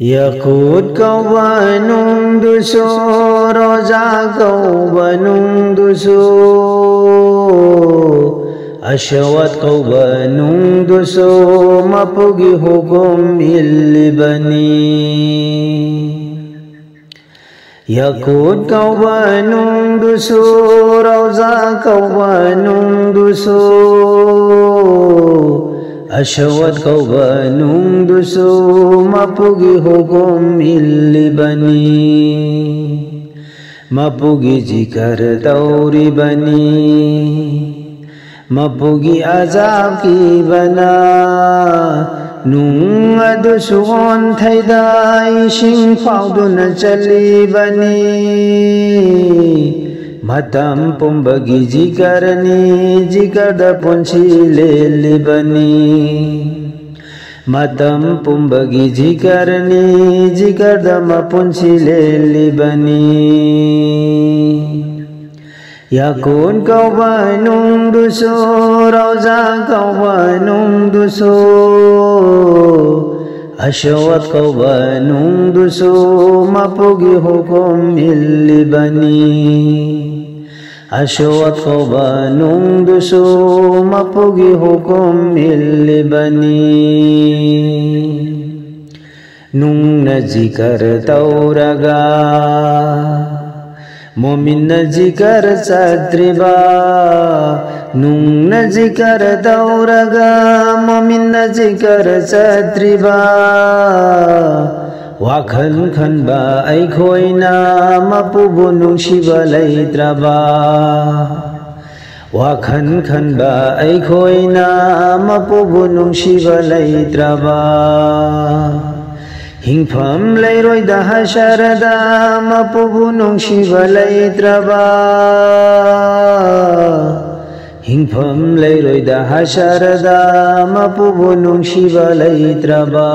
Yakut kauba nung dusu, roza kauba nung dusu, Ashawat kauba nung dusu, mapugi hukum ilibani. Yakut kauba nung dusu, roza kauba nung dusu, Ashawat kauba nung dusu, mapugi hukum ilibani. Mapugi jikar tauri bani, mapugi azab ki bana. Nung adusu on thaida ishing fauduna chali bani. Matam pumbagi jikarani jikarda punchi leli bani. Matam pumbagi jikarani jikarda mapunchi leli bani. Yakun kauba nung dusu, roza kauba nung dusu, Ashawat kauba nung dusu, mapugi hukum ilibani. Ashawat kauba nung dusu, mapugi hukum ilibani. Nung najikar tauraga, Mumin najikar sadriba. Nung najikar tauraga, Mumin najikar sadriba. Wakhan khan ba ay khoina, mapubu nung shiba laitraba. Wakhan khan ba ay khoina, mapubu nung shiba laitraba. Hingpham lairoi da hasharada, mapubu nung shiba laitraba. Hingpham lairoi da hasharada, mapubu nung shiba laitraba.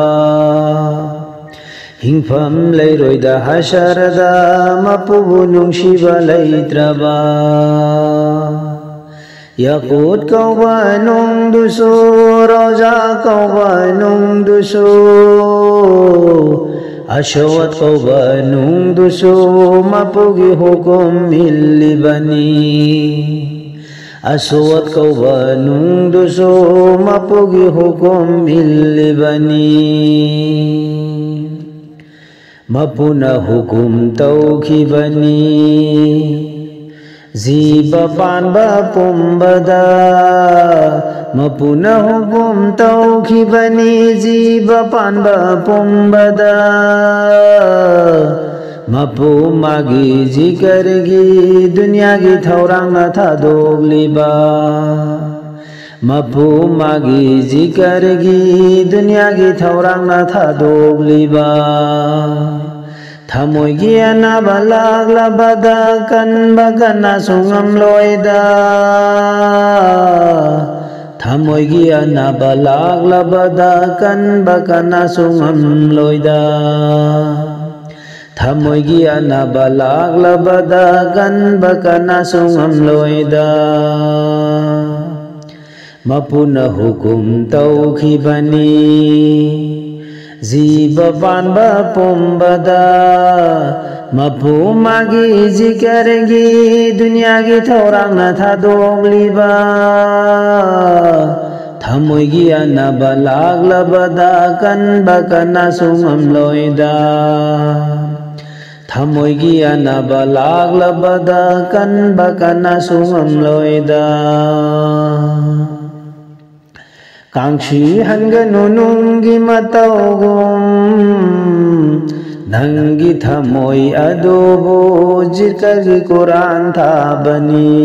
Hingpham lairoi da hasharada, mapubu nung shiba laitraba. Yakut kauba nung dusu, roza kauba nung dusu, Ashawat kauba nung dusu, mapugi hukum ilibani. Ashawat kauba nung dusu, mapugi hukum ilibani. Mapuna hukum taukhibani. Ziba panba pumbada, mapuna hukum taukhibani. Ziba panba pumbada, mapu magi jikargi, dunia gi thaurang na thadogliba. Mapu magi jikargi, dunia gi thaurang na thadogliba. Thamoi gi anaba lagla bada, kan bagana sungam loida. Thamoi gi anaba lagla bada, kan bagana sungam loida. Thamoi gi anaba lagla bada, kan bagana sungam loida. Mapuna hukum taukhibani. Ziba panba pumbada, mapu magi jikargi, dunia gi thaurang na thadogliba. Thamoi gi anaba lagla bada, kan bagana sungam loida. Thamoi gi anaba lagla bada, kan bagana sungam loida. Kangshi hanganu nungi matawgum, nangi thamoi adobo, jikari Quran thabani.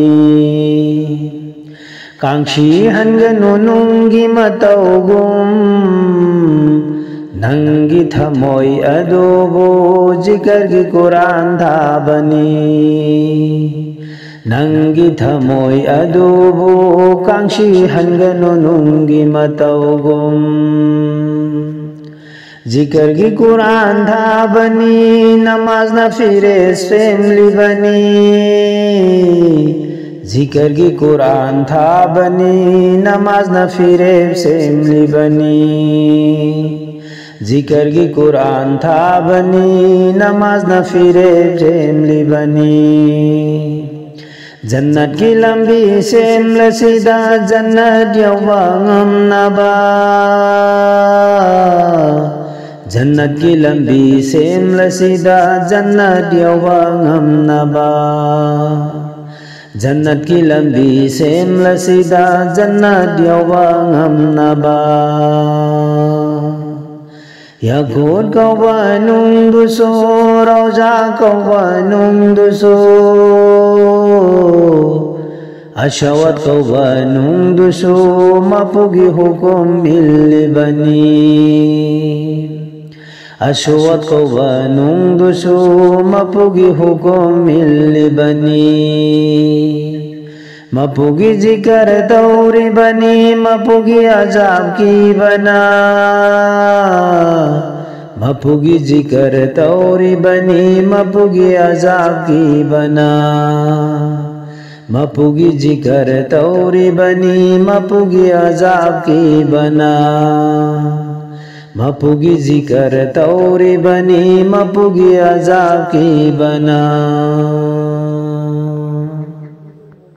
Kangshi hanganu nungi matawgum, nangi thamoi adobo, jikari Quran thabani. Nangi thamoi adobo, kangshi hanganu nungi matawgum. Zikr gi Quran thabani, namaz na fires family bani. Zikr gi Quran thabani, namaz na fires family bani. जिक्र की कुरान था बनी नमाज न फिरे प्रेमली बनी जन्नत की लंबी सेम सीधा जन्नत यौवांगम नबा जन्नत की लंबी सेम सीधा जन्नत यौवांगम नबा जन्नत की लंबी सेम सीधा जन्नत यौवांगम नबा Yakut kawanung duso Rauza kawanung duso Asyawat kawanung duso Mapugi hukum milibani Asyawat kawanung duso Mapugi hukum milibani Mapugi zikar tauri bani Mapugi azab ki bana Mapugi zikar tauri bani Mapugi azab ki bana Mapugi zikar tauri bani Mapugi azab ki bana Mapugi zikar tauri bani Mapugi azab ki bana